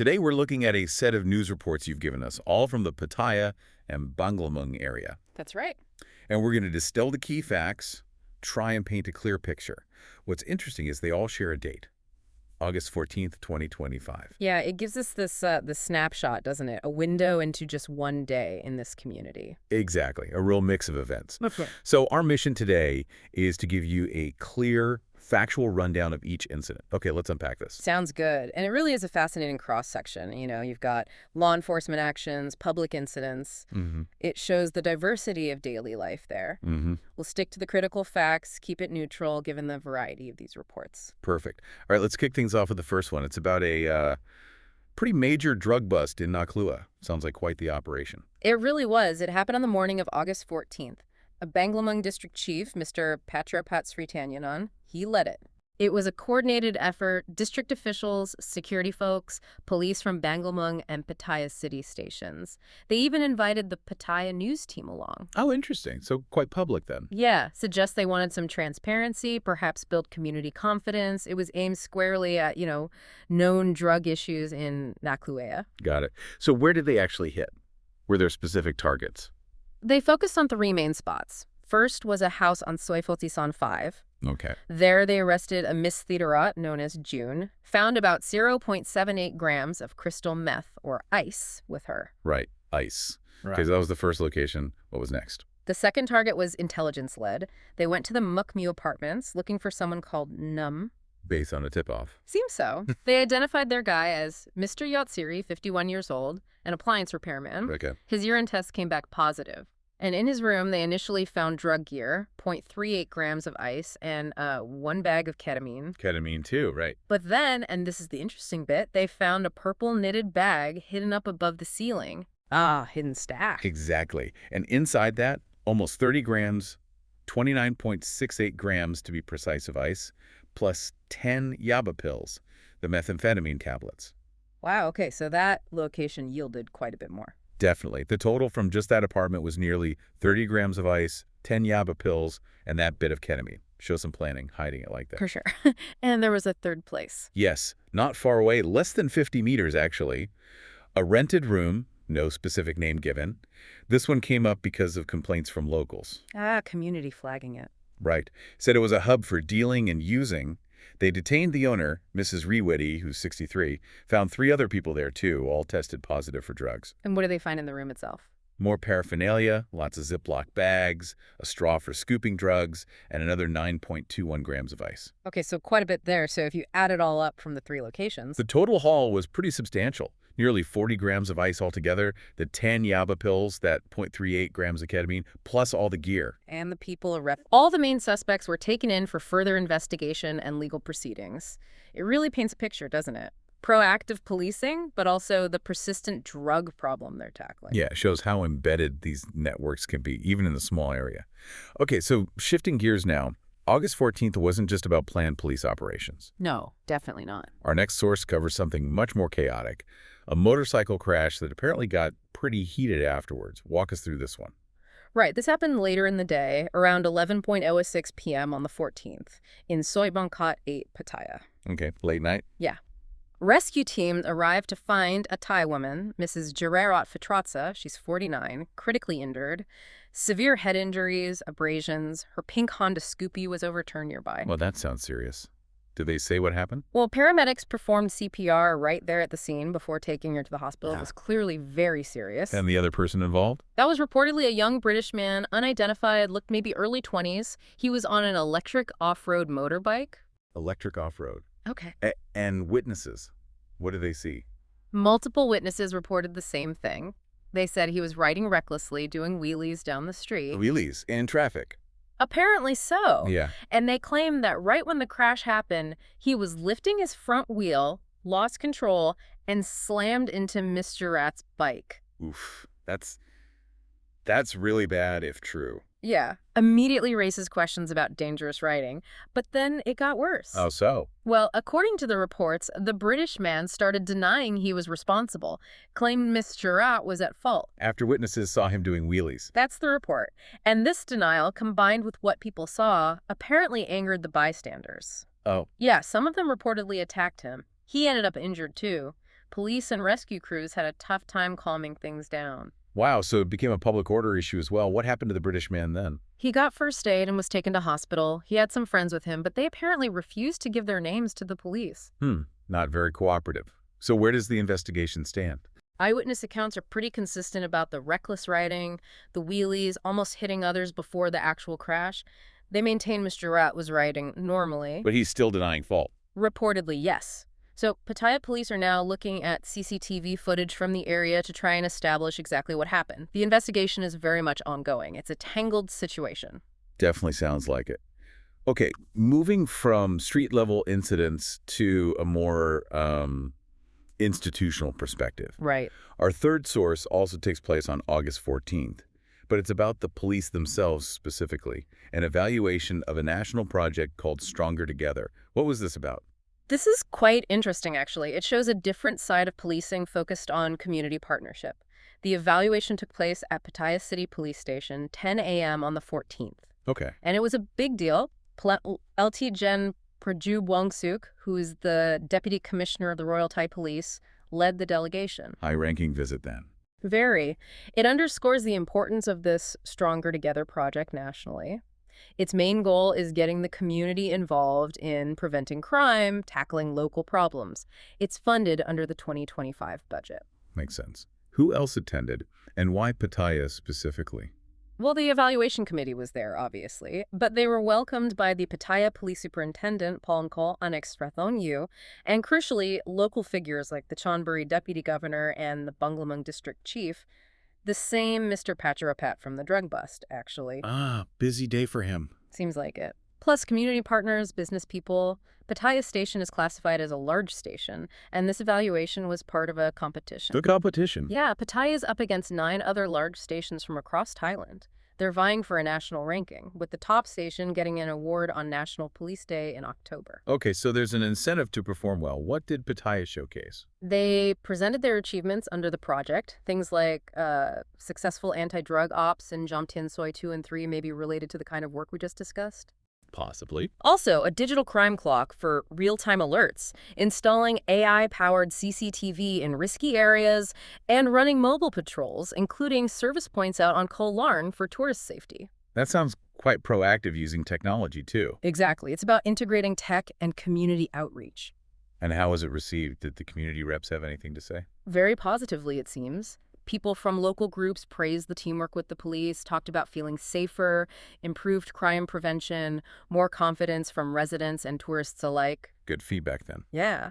Today we're looking at a set of news reports you've given us, all from the Pattaya and Banglamung area. That's right. And we're going to distill the key facts, try and paint a clear picture. What's interesting is they all share a date, August 14th, 2025. Yeah, it gives us this snapshot, doesn't it? A window into just one day in this community. Exactly, a real mix of events. That's right. So our mission today is to give you a clear, factual rundown of each incident. Okay, let's unpack this. Sounds good. And it really is a fascinating cross-section. You know, you've got law enforcement actions, public incidents. It shows the diversity of daily life there. We'll stick to the critical facts, keep it neutral, given the variety of these reports. Perfect. All right, let's kick things off with the first one. It's about a pretty major drug bust in Na Kluea. Sounds like quite the operation. It really was. It happened on the morning of August 14th. A Banglamung district chief, Mr. Pattaya, he led it. It was a coordinated effort. District officials, security folks, police from Banglamung and Pattaya city stations. They even invited the Pattaya news team along. Oh, interesting. So quite public then. Yeah, suggests they wanted some transparency, perhaps build community confidence. It was aimed squarely at, known drug issues in Na Kluea. Got it. So where did they actually hit? Were there specific targets? They focused on three main spots. First was a house on Soifotisan 5. Okay. There they arrested a Miss Theodorat, known as June, found about 0.78 grams of crystal meth, or ice, with her. Right. ICE. Right. Okay, so that was the first location. What was next? The second target was intelligence-led. They went to the Mukmu apartments looking for someone called Num. Based on a tip-off. Seems so. They identified their guy as Mr. Yatsiri, 51 years old, an appliance repairman. Okay. His urine test came back positive. And in his room, they initially found drug gear, 0.38 grams of ice, and 1 bag of ketamine. Ketamine too, right. But then, and this is the interesting bit, they found a purple knitted bag hidden up above the ceiling. Ah, hidden stack. Exactly. And inside that, almost 30 grams, 29.68 grams to be precise of ice, plus 10 yaba pills, the methamphetamine tablets. Wow, okay, so that location yielded quite a bit more. Definitely. The total from just that apartment was nearly 30 grams of ice, 10 yaba pills, and that bit of ketamine. Show some planning, hiding it like that. For sure. And there was a third place. Yes, not far away, less than 50 meters actually. A rented room, no specific name given. This one came up because of complaints from locals. Ah, community flagging it. Right. Said it was a hub for dealing and using. They detained the owner, Mrs. Rewitty, who's 63, found 3 other people there too, all tested positive for drugs. And what did they find in the room itself? More paraphernalia, lots of Ziploc bags, a straw for scooping drugs, and another 9.21 grams of ice. Okay, so quite a bit there. So if you add it all up from the 3 locations. The total haul was pretty substantial. Nearly 40 grams of ice altogether, the 10 yaba pills, that 0.38 grams of ketamine, plus all the gear. And the people arrested. All the main suspects were taken in for further investigation and legal proceedings. It really paints a picture, doesn't it? Proactive policing, but also the persistent drug problem they're tackling. Yeah, it shows how embedded these networks can be, even in the small area. Okay, so shifting gears now. August 14th wasn't just about planned police operations. No, definitely not. Our next source covers something much more chaotic, a motorcycle crash that apparently got pretty heated afterwards. Walk us through this one. Right, this happened later in the day, around 11:06 p.m. on the 14th, in Soibangkat 8, Pattaya. Okay, late night? Yeah. Rescue team arrived to find a Thai woman, Mrs. Jerarat Fatratsa, she's 49, critically injured, severe head injuries, abrasions. Her pink Honda Scoopy was overturned nearby. Well, that sounds serious. Did they say what happened? Well, paramedics performed CPR right there at the scene before taking her to the hospital. It was clearly very serious. And the other person involved? That was reportedly a young British man, unidentified, looked maybe early 20s. He was on an electric off-road motorbike. Electric off-road. Okay. And witnesses, what did they see? Multiple witnesses reported the same thing. They said he was riding recklessly, doing wheelies down the street. Wheelies in traffic. Apparently so. Yeah. And they claimed that right when the crash happened, he was lifting his front wheel, lost control, and slammed into Mr. Rat's bike. Oof. That's really bad if true. Yeah. Immediately raises questions about dangerous riding. But then it got worse. How so? Well, according to the reports, the British man started denying he was responsible, claimed Mr. Rat was at fault. After witnesses saw him doing wheelies. That's the report. And this denial, combined with what people saw, apparently angered the bystanders. Oh. Yeah, some of them reportedly attacked him. He ended up injured too. Police and rescue crews had a tough time calming things down. Wow, so it became a public order issue as well. What happened to the British man then? He got first aid and was taken to hospital. He had some friends with him, but they apparently refused to give their names to the police. Not very cooperative. So where does the investigation stand? Eyewitness accounts are pretty consistent about the reckless riding, the wheelies, almost hitting others before the actual crash. They maintain Mr. Rat was riding normally. But he's still denying fault. Reportedly, yes. So Pattaya police are now looking at CCTV footage from the area to try and establish exactly what happened. The investigation is very much ongoing. It's a tangled situation. Definitely sounds like it. Okay, moving from street-level incidents to a more institutional perspective. Right. Our third source also takes place on August 14th, but it's about the police themselves specifically, an evaluation of a national project called Stronger Together. What was this about? This is quite interesting, actually. It shows a different side of policing focused on community partnership. The evaluation took place at Pattaya City Police Station, 10 a.m. on the 14th. Okay. And it was a big deal. LT Gen Prajub Wongsuk, who is the Deputy Commissioner of the Royal Thai Police, led the delegation. High-ranking visit then. Very. It underscores the importance of this Stronger Together project nationally. Its main goal is getting the community involved in preventing crime, tackling local problems. It's funded under the 2025 budget. Makes sense. Who else attended, and why Pattaya specifically? Well, the evaluation committee was there, obviously, but they were welcomed by the Pattaya Police Superintendent, Paul Anextrathonyu, and crucially, local figures like the Chonburi Deputy Governor and the Banglamung District Chief, the same Mr. Pacharapat from the drug bust, actually. Ah, busy day for him. Seems like it. Plus, community partners, business people. Pattaya Station is classified as a large station, and this evaluation was part of a competition. The competition? Yeah, Pattaya is up against 9 other large stations from across Thailand. They're vying for a national ranking, with the top station getting an award on National Police Day in October. Okay, so there's an incentive to perform well. What did Pattaya showcase? They presented their achievements under the project. Things like successful anti-drug ops in Jomtien Soi 2 and 3 may be related to the kind of work we just discussed. Possibly. Also, a digital crime clock for real-time alerts, installing AI-powered CCTV in risky areas, and running mobile patrols, including service points out on Koh Larn for tourist safety. That sounds quite proactive using technology, too. Exactly. It's about integrating tech and community outreach. And how was it received? Did the community reps have anything to say? Very positively, it seems. People from local groups praised the teamwork with the police, talked about feeling safer, improved crime prevention, more confidence from residents and tourists alike. Good feedback, then. Yeah.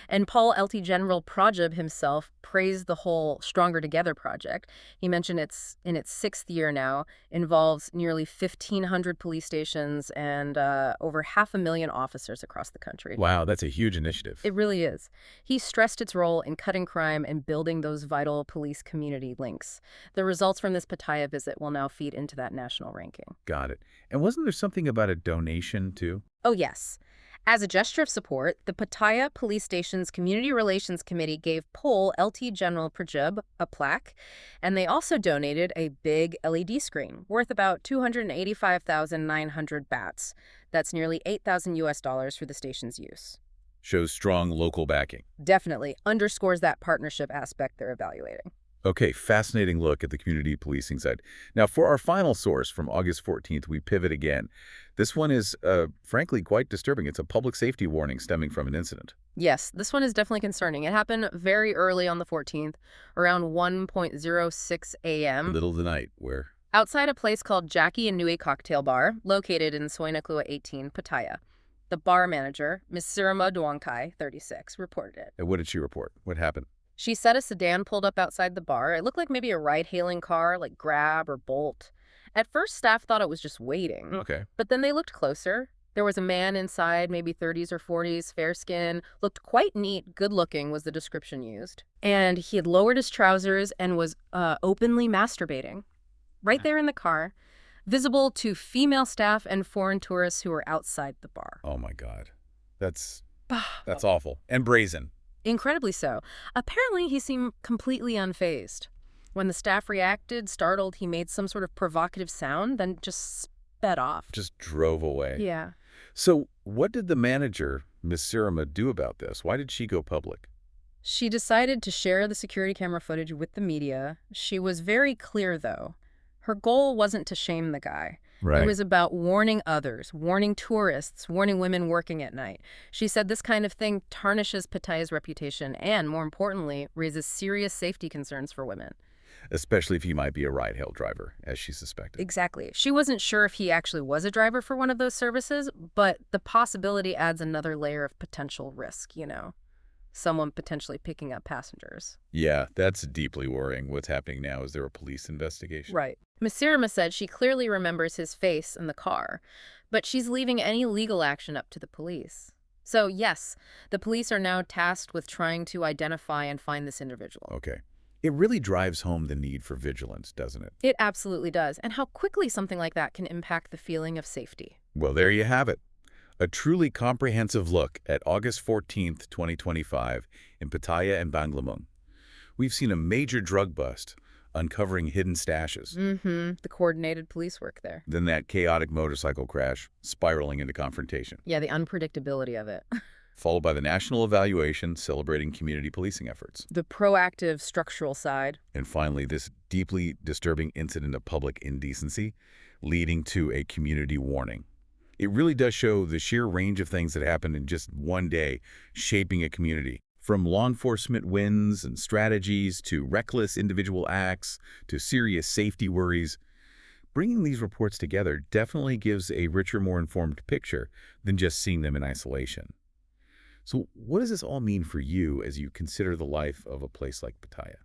And Paul LT General Prajab himself praised the whole Stronger Together project. He mentioned it's in its 6th year now, involves nearly 1,500 police stations and over 500,000 officers across the country. Wow, that's a huge initiative. It really is. He stressed its role in cutting crime and building those vital police community links. The results from this Pattaya visit will now feed into that national ranking. Got it. And wasn't there something about a donation, too? Oh, yes. As a gesture of support, the Pattaya Police Station's Community Relations Committee gave Pol LT General Prajub a plaque, and they also donated a big LED screen worth about 285,900 bahts. That's nearly $8,000 for the station's use. Shows strong local backing. Definitely underscores that partnership aspect they're evaluating. Okay, fascinating look at the community policing side. Now, for our final source from August 14th, we pivot again. This one is, frankly, quite disturbing. It's a public safety warning stemming from an incident. Yes, this one is definitely concerning. It happened very early on the 14th, around 1:06 a.m. Middle of the night, where? Outside a place called Jackie and Nui Cocktail Bar, located in Na Kluea 18, Pattaya. The bar manager, Ms. Sirama Duangkai, 36, reported it. And what did she report? What happened? She said a sedan pulled up outside the bar. It looked like maybe a ride-hailing car, like Grab or Bolt. At first, staff thought it was just waiting. Okay. But then they looked closer. There was a man inside, maybe 30s or 40s, fair skin, looked quite neat, good-looking was the description used. And he had lowered his trousers and was openly masturbating. Right there in the car, visible to female staff and foreign tourists who were outside the bar. Oh, my God. That's awful. And brazen. Incredibly so. Apparently, he seemed completely unfazed. When the staff reacted, startled, he made some sort of provocative sound, then just sped off. Just drove away. Yeah. So what did the manager, Ms. Sirama, do about this? Why did she go public? She decided to share the security camera footage with the media. She was very clear, though. Her goal wasn't to shame the guy. It Right. was about warning others, warning tourists, warning women working at night. She said this kind of thing tarnishes Pattaya's reputation and, more importantly, raises serious safety concerns for women. Especially if he might be a ride-hail driver, as she suspected. Exactly. She wasn't sure if he actually was a driver for one of those services, but the possibility adds another layer of potential risk, someone potentially picking up passengers. Yeah, that's deeply worrying. What's happening now? Is there a police investigation? Right. Masirama said she clearly remembers his face in the car, but she's leaving any legal action up to the police. So, yes, the police are now tasked with trying to identify and find this individual. Okay. It really drives home the need for vigilance, doesn't it? It absolutely does, and how quickly something like that can impact the feeling of safety. Well, there you have it. A truly comprehensive look at August 14th, 2025 in Pattaya and Banglamung. We've seen a major drug bust, uncovering hidden stashes. The coordinated police work there. Then that chaotic motorcycle crash, spiraling into confrontation. Yeah, the unpredictability of it. Followed by the national evaluation celebrating community policing efforts. The proactive structural side. And finally, this deeply disturbing incident of public indecency leading to a community warning. It really does show the sheer range of things that happened in just one day, shaping a community. From law enforcement wins and strategies to reckless individual acts to serious safety worries. Bringing these reports together definitely gives a richer, more informed picture than just seeing them in isolation. So what does this all mean for you as you consider the life of a place like Pattaya?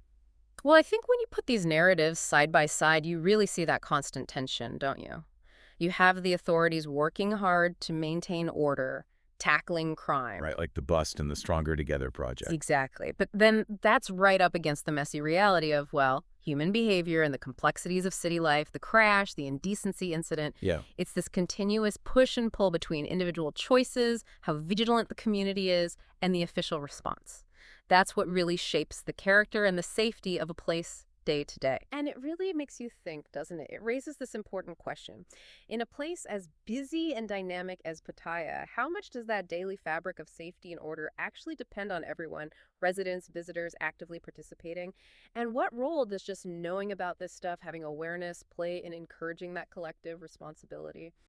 Well, I think when you put these narratives side by side, you really see that constant tension, don't you? You have the authorities working hard to maintain order, tackling crime. Right, like the Bust and the Stronger Together project. Exactly. But then that's right up against the messy reality of, well, human behavior and the complexities of city life, the crash, the indecency incident. Yeah. It's this continuous push and pull between individual choices, how vigilant the community is, and the official response. That's what really shapes the character and the safety of a place day to day. And it really makes you think, doesn't it? It raises this important question. In a place as busy and dynamic as Pattaya, how much does that daily fabric of safety and order actually depend on everyone, residents, visitors, actively participating? And what role does just knowing about this stuff, having awareness, play in encouraging that collective responsibility?